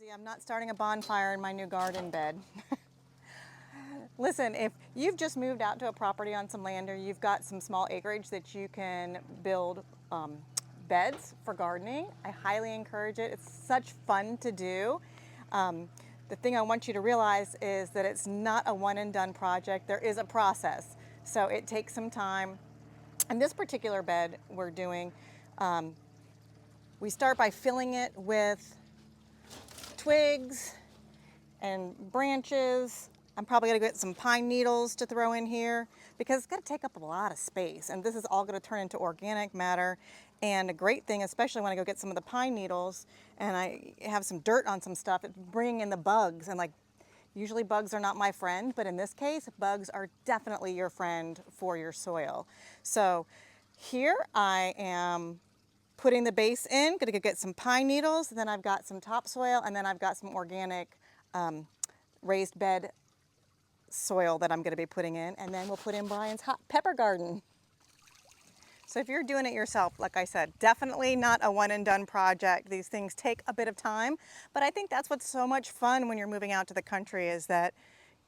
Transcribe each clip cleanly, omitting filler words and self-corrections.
Easy. I'm not starting a bonfire in my new garden bed. Listen, if you've just moved out to a property on some land or you've got some small acreage that you can build beds for gardening, I highly encourage it. It's such fun to do. The thing I want you to realize is that it's not a one and done project. There is a process. So it takes some time. And this particular bed we're doing, we start by filling it with twigs and branches. I'm probably gonna get some pine needles to throw in here because it's gonna take up a lot of space, and this is all gonna turn into organic matter. And a great thing, especially when I go get some of the pine needles and I have some dirt on some stuff, it's bringing in the bugs. And like, usually bugs are not my friend, but in this case, bugs are definitely your friend for your soil. So here I am putting the base in, gonna go get some pine needles, then I've got some topsoil, and then I've got some organic raised bed soil that I'm gonna be putting in, and then we'll put in Brian's hot pepper garden. So if you're doing it yourself, like I said, definitely not a one and done project. These things take a bit of time, but I think that's what's so much fun when you're moving out to the country is that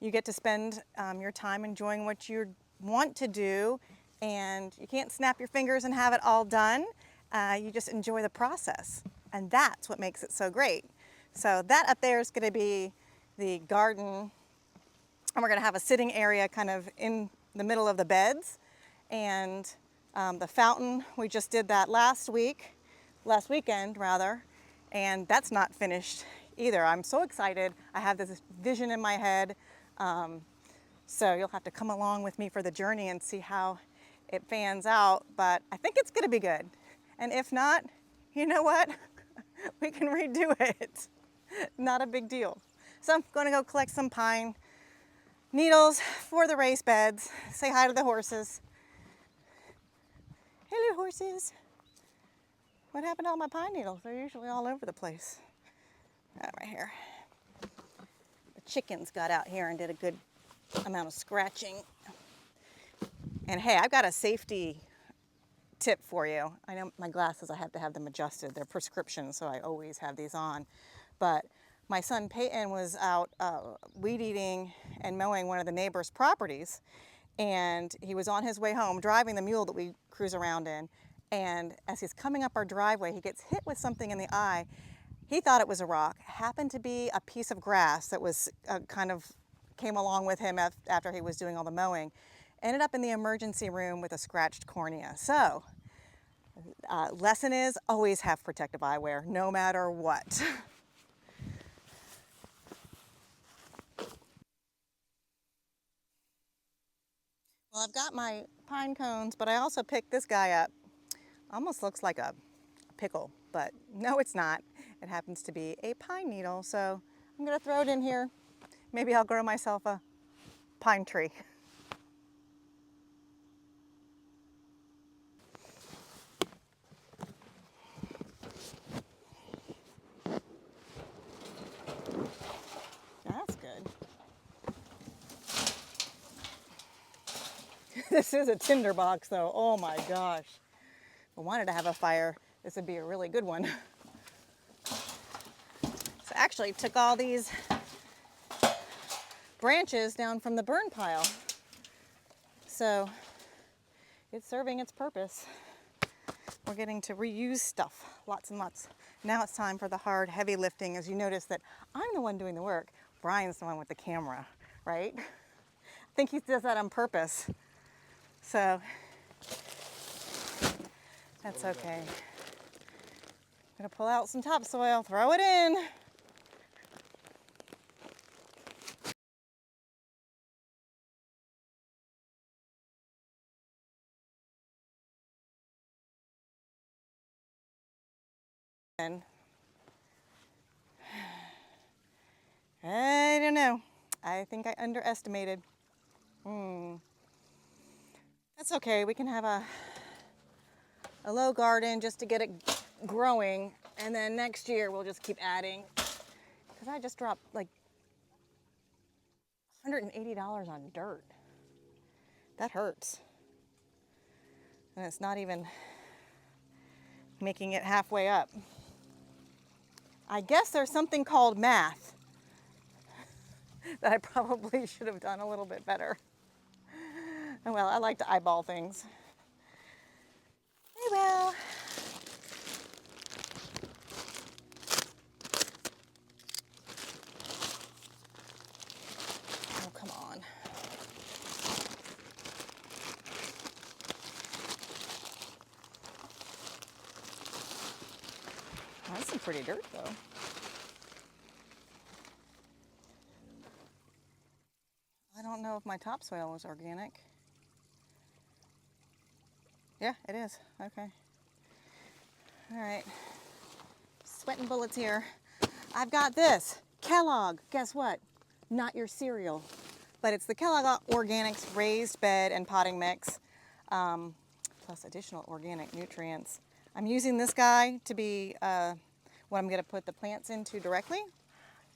you get to spend your time enjoying what you want to do, and you can't snap your fingers and have it all done. You just enjoy the process, and that's what makes it so great. So that up there is going to be the garden, and we're going to have a sitting area kind of in the middle of the beds, and the fountain, we just did that last weekend rather, and that's not finished either. I'm so excited. I have this vision in my head, so you'll have to come along with me for the journey and see how it pans out, but I think it's going to be good. And if not, you know what? We can redo it. Not a big deal. So I'm going to go collect some pine needles for the raised beds. Say hi to the horses. Hello, horses. What happened to all my pine needles? They're usually all over the place. Right here. The chickens got out here and did a good amount of scratching. And hey, I've got a safety tip for you. I know my glasses, I have to have them adjusted. They're prescription, so I always have these on. But my son Peyton was out weed eating and mowing one of the neighbor's properties, and he was on his way home driving the mule that we cruise around in, and as he's coming up our driveway, he gets hit with something in the eye. He thought it was a rock. Happened to be a piece of grass that was kind of came along with him after he was doing all the mowing. Ended up in the emergency room with a scratched cornea. So, lesson is always have protective eyewear, no matter what. Well, I've got my pine cones, but I also picked this guy up. Almost looks like a pickle, but no, it's not. It happens to be a pine needle, so I'm gonna throw it in here. Maybe I'll grow myself a pine tree. That's good. This is a tinder box though, oh my gosh. If I wanted to have a fire, this would be a really good one. So I actually took all these branches down from the burn pile. So it's serving its purpose. We're getting to reuse stuff, lots and lots. Now it's time for the hard, heavy lifting. As you notice that I'm the one doing the work. Brian's the one with the camera, right? I think he does that on purpose. So that's okay. I'm gonna pull out some topsoil, throw it in. I don't know. I think I underestimated. That's okay. We can have a low garden just to get it growing, and then next year we'll just keep adding. Because I just dropped like $180 on dirt. That hurts. And it's not even making it halfway up. I guess there's something called math that I probably should have done a little bit better. Oh well, I like to eyeball things. Hey, well. Oh, come on. Oh, that's some pretty dirt, though. I don't know if my topsoil is organic. Yeah, it is. Okay. All right. Sweating bullets here. I've got this. Kellogg. Guess what? Not your cereal. But it's the Kellogg Organics Raised Bed and Potting Mix, plus additional organic nutrients. I'm using this guy to be what I'm going to put the plants into directly.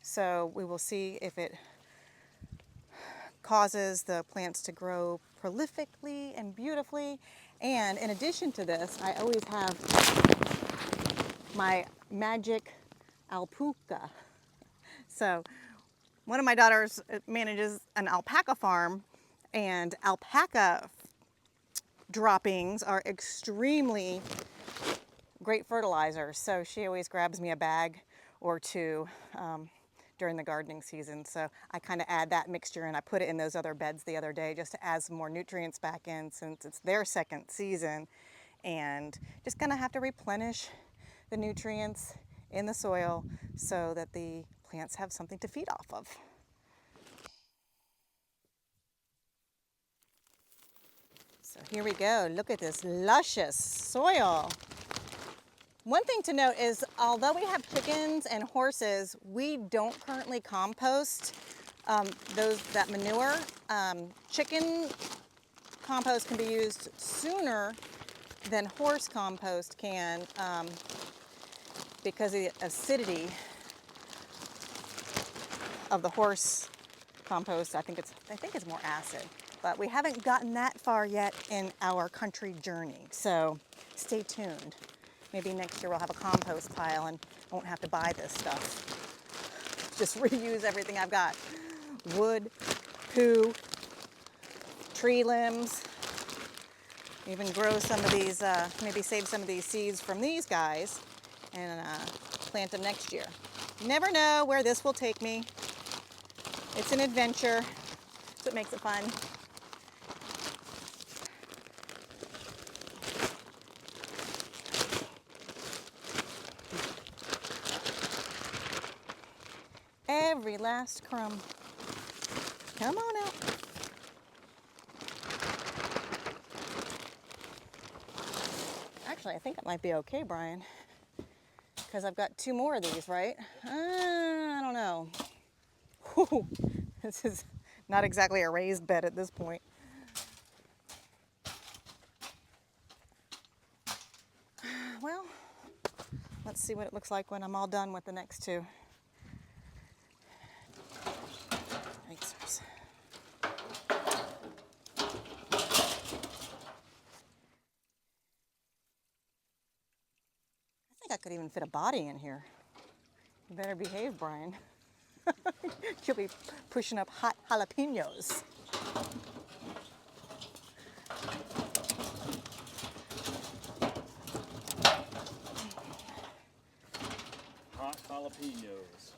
So we will see if it causes the plants to grow prolifically and beautifully. And in addition to this, I always have my magic alpaca. So one of my daughters manages an alpaca farm, and alpaca droppings are extremely great fertilizers. So she always grabs me a bag or two during the gardening season. So I kind of add that mixture, and I put it in those other beds the other day just to add some more nutrients back in, since it's their second season, and just gonna have to replenish the nutrients in the soil so that the plants have something to feed off of. So here we go. Look at this luscious soil. One thing to note is, although we have chickens and horses, we don't currently compost that manure. Chicken compost can be used sooner than horse compost can because of the acidity of the horse compost. I think it's more acid, but we haven't gotten that far yet in our country journey. So stay tuned. Maybe next year we'll have a compost pile and won't have to buy this stuff. Just reuse everything I've got. Wood, poo, tree limbs. Even grow some of these, maybe save some of these seeds from these guys and plant them next year. You never know where this will take me. It's an adventure. That's what makes it fun. Every last crumb. Come on out. Actually, I think it might be okay, Brian, because I've got two more of these, right? I don't know. Whew. This is not exactly a raised bed at this point. Well, let's see what it looks like when I'm all done with the next two. Razors. I think I could even fit a body in here. You better behave, Brian. You'll be pushing up hot jalapenos. Hot jalapenos.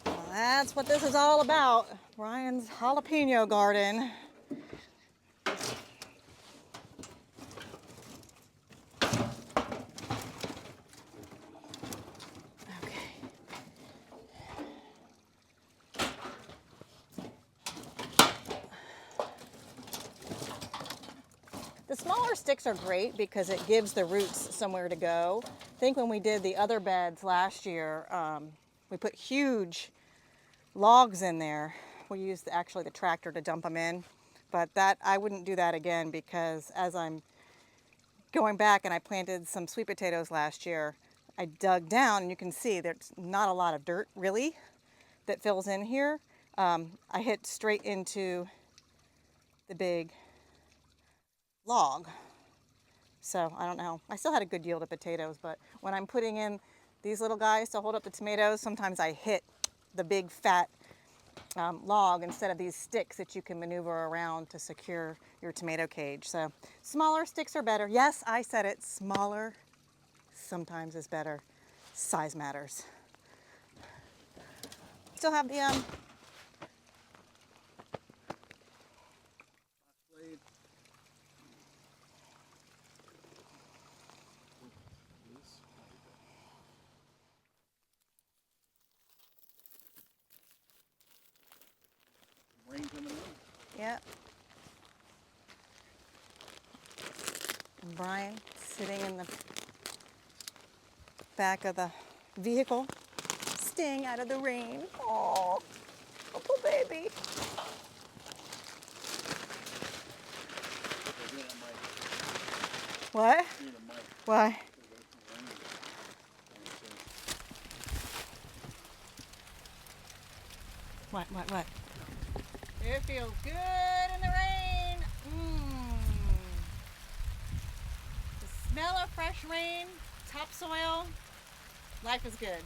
Well, that's what this is all about. Brian's jalapeno garden. The smaller sticks are great because it gives the roots somewhere to go. I think when we did the other beds last year, we put huge logs in there. We used actually the tractor to dump them in, but that I wouldn't do that again, because as I'm going back and I planted some sweet potatoes last year, I dug down and you can see there's not a lot of dirt really that fills in here. I hit straight into the big log. So I don't know. I still had a good yield of potatoes, but when I'm putting in these little guys to hold up the tomatoes. Sometimes I hit the big fat log instead of these sticks that you can maneuver around to secure your tomato cage. So smaller sticks are better. Yes, I said it, smaller sometimes is better. Size matters. Still have the Blade. Rain coming in. yeah. And Brian sitting in the back of the vehicle, staying out of the rain. Oh, little baby. They're doing a mic. What? Doing a mic. Why? What? It feels good in the rain. The smell of fresh rain, topsoil, life is good.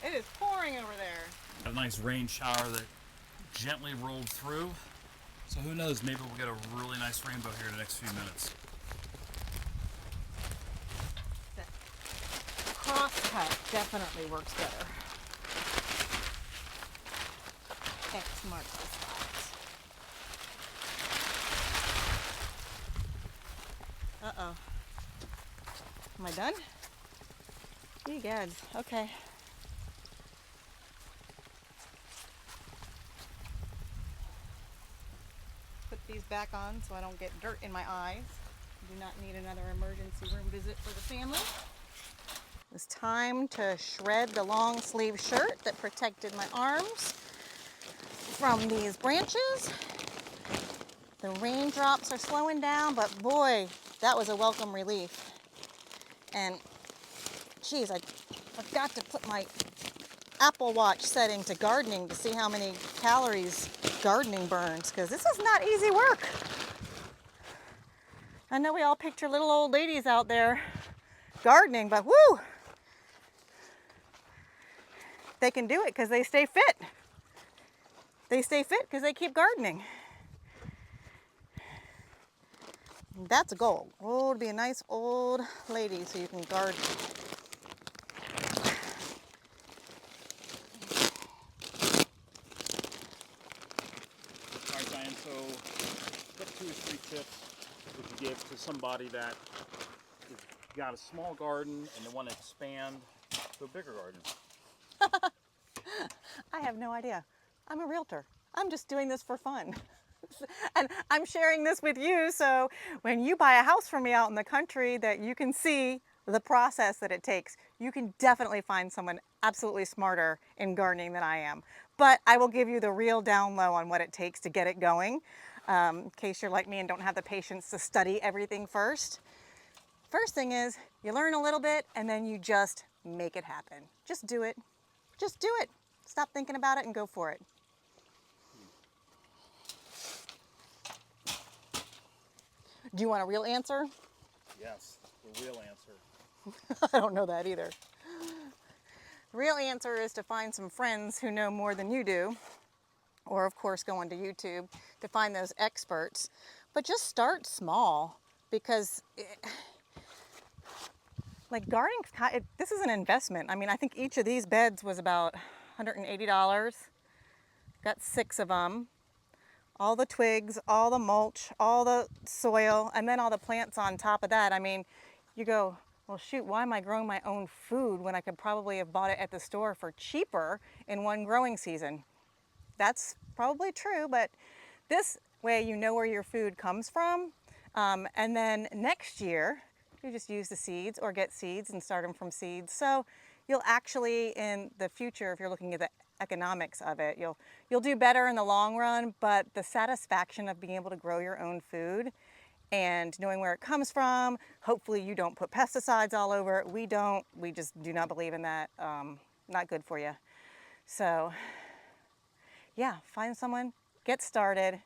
It is pouring over there. A nice rain shower that gently rolled through. So who knows, maybe we'll get a really nice rainbow here in the next few minutes. The crosscut definitely works better. X marks the spot. Uh-oh. Am I done? Egads. Okay. Put these back on so I don't get dirt in my eyes. Do not need another emergency room visit for the family. It's time to shred the long sleeve shirt that protected my arms from these branches. The raindrops are slowing down, but boy, that was a welcome relief. And geez, I've got to put my Apple Watch setting to gardening to see how many calories gardening burns, because this is not easy work. I know we all picture little old ladies out there gardening, but whoo! They can do it because they stay fit. They stay fit because they keep gardening. That's a goal. Oh, to be a nice old lady so you can garden. All right, Diane, so what 2 or 3 tips would you give to somebody that has got a small garden and they want to expand to a bigger garden? I have no idea. I'm a realtor. I'm just doing this for fun. And I'm sharing this with you so when you buy a house from me out in the country that you can see the process that it takes. You can definitely find someone absolutely smarter in gardening than I am. But I will give you the real down low on what it takes to get it going, in case you're like me and don't have the patience to study everything first. First thing is you learn a little bit and then you just make it happen. Just do it. Just do it. Stop thinking about it and go for it. Do you want a real answer? Yes, the real answer. I don't know that either. The real answer is to find some friends who know more than you do, or of course go onto YouTube to find those experts. But just start small, because like gardening, this is an investment. I mean, I think each of these beds was about $180. Got 6 of them. All the twigs, all the mulch, all the soil, and then all the plants on top of that. I mean, you go, well, shoot, why am I growing my own food when I could probably have bought it at the store for cheaper in one growing season? That's probably true, but this way you know where your food comes from. And then next year, you just use the seeds or get seeds and start them from seeds. So you'll actually, in the future, if you're looking at the economics of it, you'll do better in the long run, but the satisfaction of being able to grow your own food and knowing where it comes from, hopefully you don't put pesticides all over it. We don't. We just do not believe in that. Not good for you. So yeah, find someone, get started,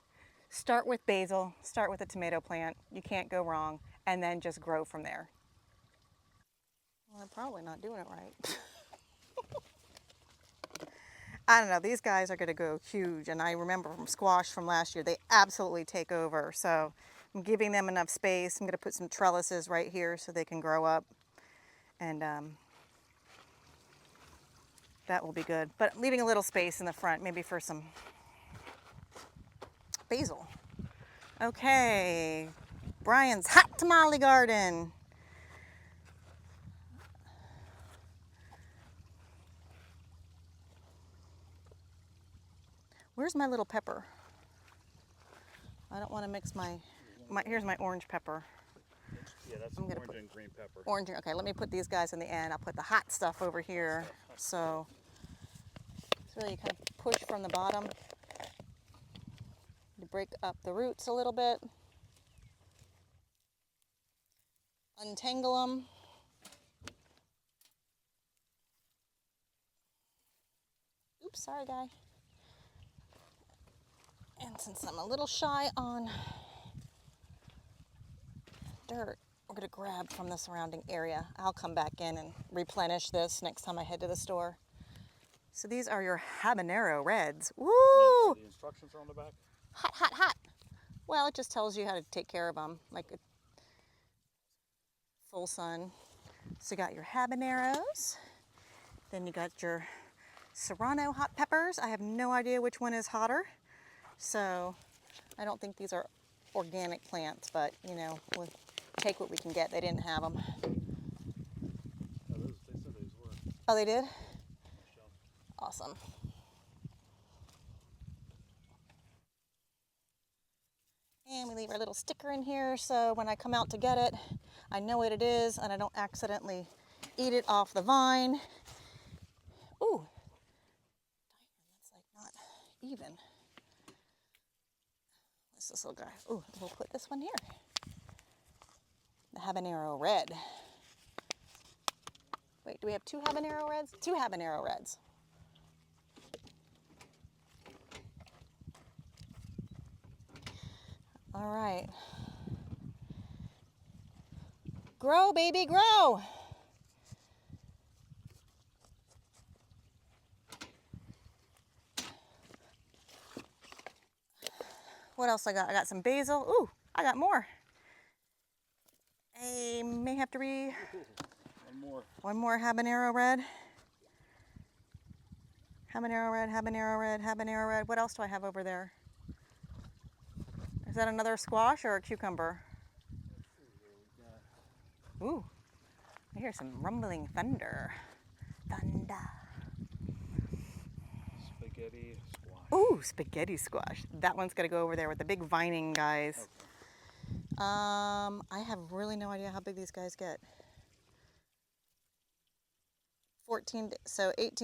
start with basil, start with a tomato plant. You can't go wrong, and then just grow from there. Well, I'm probably not doing it right. I don't know, these guys are gonna go huge, and I remember from squash from last year, they absolutely take over. So I'm giving them enough space. I'm gonna put some trellises right here so they can grow up, and that will be good. But leaving a little space in the front, maybe for some basil. Okay, Brian's hot tamale garden. Where's my little pepper? I don't want to mix here's my orange pepper. Yeah, that's I'm gonna orange put and green pepper. orange, okay, let me put these guys in the end. I'll put the hot stuff over here. So really you kind of push from the bottom to break up the roots a little bit. Untangle them. Oops, sorry guy. And since I'm a little shy on dirt, we're gonna grab from the surrounding area. I'll come back in and replenish this next time I head to the store. So these are your habanero reds. Woo! The instructions are on the back? Hot, hot, hot. Well, it just tells you how to take care of them, like a full sun. So you got your habaneros, then you got your serrano hot peppers. I have no idea which one is hotter, so I don't think these are organic plants, but you know, we'll take what we can get. They didn't have them. Yeah, they said these were. Oh, they did? Awesome. And we leave our little sticker in here so when I come out to get it, I know what it is and I don't accidentally eat it off the vine. Ooh, that's like not even. What's this little guy? Ooh, we'll put this one here. The habanero red. Wait, do we have two habanero reds? Two habanero reds. All right. Grow, baby, grow. What else I got? I got some basil. Ooh, I got more. I may have to one more habanero red. Habanero red, habanero red, habanero red. What else do I have over there? Is that another squash or a cucumber? Ooh, I hear some rumbling thunder. Thunder. Spaghetti squash. Ooh, spaghetti squash. That one's gonna go over there with the big vining guys. Okay. I have really no idea how big these guys get. 18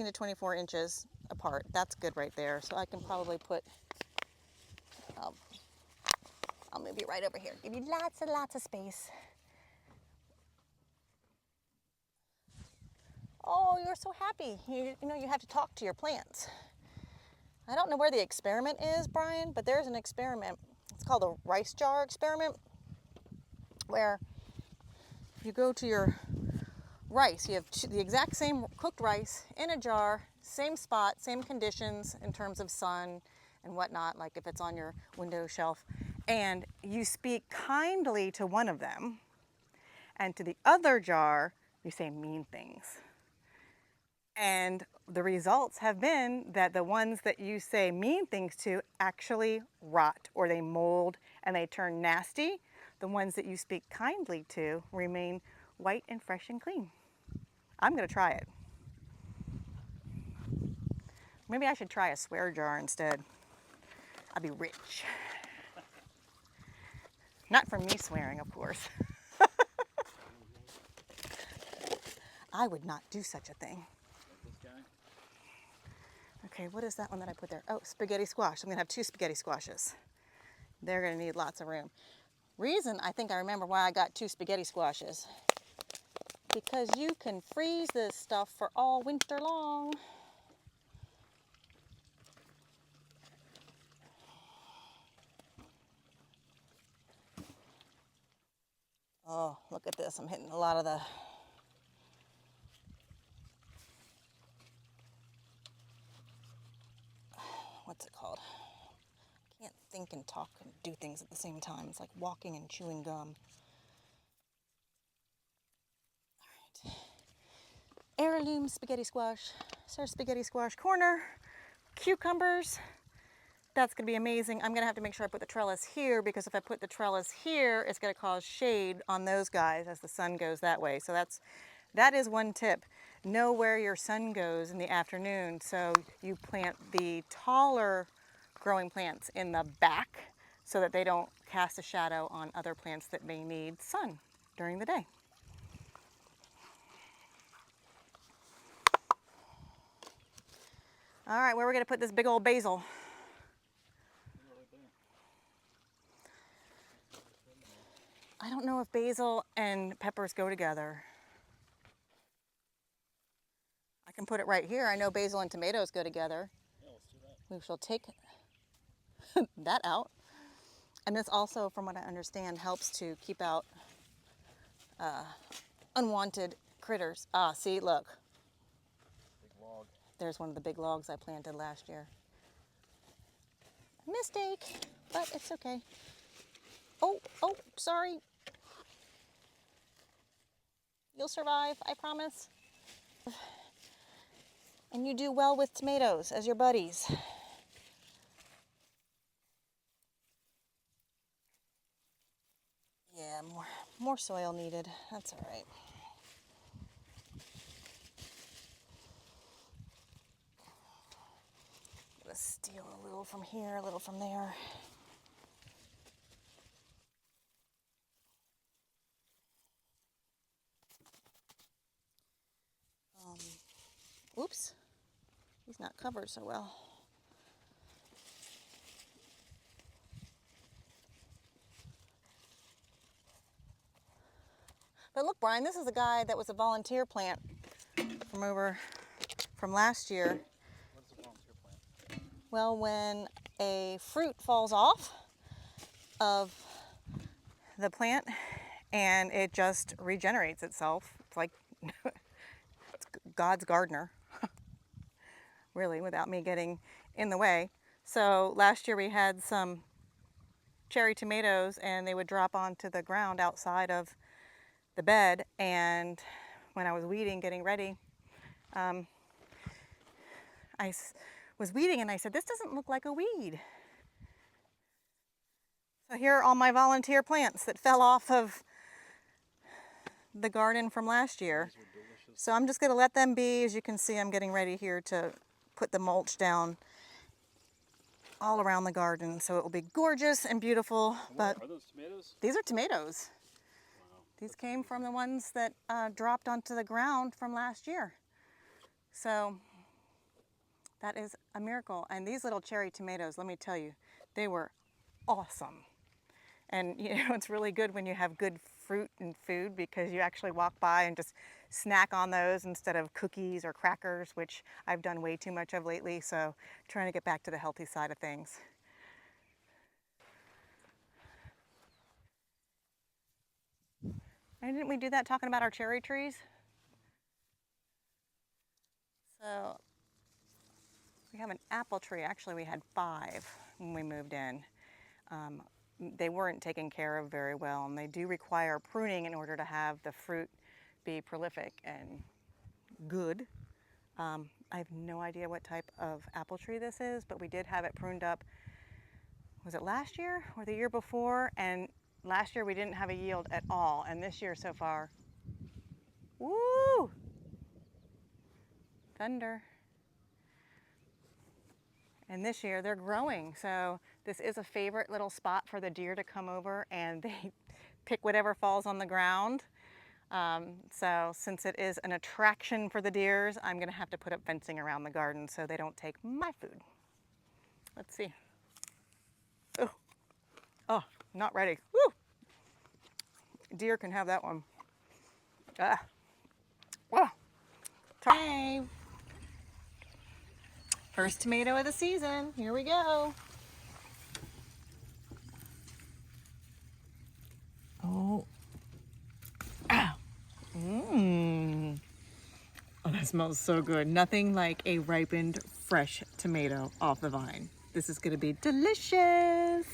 to 24 inches apart. That's good right there. So I can probably put, I'll move you right over here. Give you lots and lots of space. Oh, you're so happy. You know, you have to talk to your plants. I don't know where the experiment is, Brian, but there's an experiment. It's called the rice jar experiment, where you go to your rice. You have the exact same cooked rice in a jar, same spot, same conditions in terms of sun and whatnot, like if it's on your window shelf. And you speak kindly to one of them, and to the other jar, you say mean things. And the results have been that the ones that you say mean things to actually rot or they mold and they turn nasty. The ones that you speak kindly to remain white and fresh and clean. I'm gonna try it. Maybe I should try a swear jar instead. I'll be rich. Not from me swearing, of course. I would not do such a thing. This guy? Okay, what is that one that I put there? Oh, spaghetti squash. I'm gonna have two spaghetti squashes. They're gonna need lots of room. Reason I think I remember why I got two spaghetti squashes. Because you can freeze this stuff for all winter long. Oh, look at this. I'm hitting a lot of the think and talk and do things at the same time. It's like walking and chewing gum. All right. Heirloom spaghetti squash. It's our spaghetti squash corner. Cucumbers. That's going to be amazing. I'm going to have to make sure I put the trellis here, because if I put the trellis here, it's going to cause shade on those guys as the sun goes that way. So that is one tip. Know where your sun goes in the afternoon, so you plant the taller growing plants in the back so that they don't cast a shadow on other plants that may need sun during the day. All right, where are we going to put this big old basil? I don't know if basil and peppers go together. I can put it right here. I know basil and tomatoes go together. Yeah, let's do that. We shall take that out. And this also, from what I understand, helps to keep out unwanted critters. Ah, see, look. Big log. There's one of the big logs I planted last year. Mistake, but it's okay. Oh, sorry. You'll survive, I promise. And you do well with tomatoes as your buddies. Yeah, more soil needed. That's all right. Gonna steal a little from here, a little from there. Oops, he's not covered so well. But look, Brian, this is a guy that was a volunteer plant from last year. What's a volunteer plant? Well, when a fruit falls off of the plant and it just regenerates itself, it's like it's God's gardener, really, without me getting in the way. So last year we had some cherry tomatoes and they would drop onto the ground outside of the bed, and when I was weeding, getting ready, I was weeding and I said, this doesn't look like a weed. So here are all my volunteer plants that fell off of the garden from last year. So I'm just going to let them be. As you can see, I'm getting ready here to put the mulch down all around the garden, so it will be gorgeous and beautiful. But are those tomatoes? These are tomatoes. These came from the ones that dropped onto the ground from last year. So that is a miracle. And these little cherry tomatoes, let me tell you, they were awesome. And you know, it's really good when you have good fruit and food, because you actually walk by and just snack on those instead of cookies or crackers, which I've done way too much of lately. So trying to get back to the healthy side of things. And didn't we do that talking about our cherry trees? So we have an apple tree. Actually, we had 5 when we moved in. They weren't taken care of very well, and they do require pruning in order to have the fruit be prolific and good. I have no idea what type of apple tree this is, but we did have it pruned up. Was it last year or the year before? And last year we didn't have a yield at all, and this year so far, woo! Thunder. And this year they're growing, so this is a favorite little spot for the deer to come over, and they pick whatever falls on the ground. So since it is an attraction for the deers, I'm gonna have to put up fencing around the garden so they don't take my food. Let's see. Oh, not ready. Woo! Deer can have that one. Ah. Oh. Hey. First tomato of the season. Here we go. Oh. Ah. Mmm. Oh, that smells so good. Nothing like a ripened fresh tomato off the vine. This is gonna be delicious.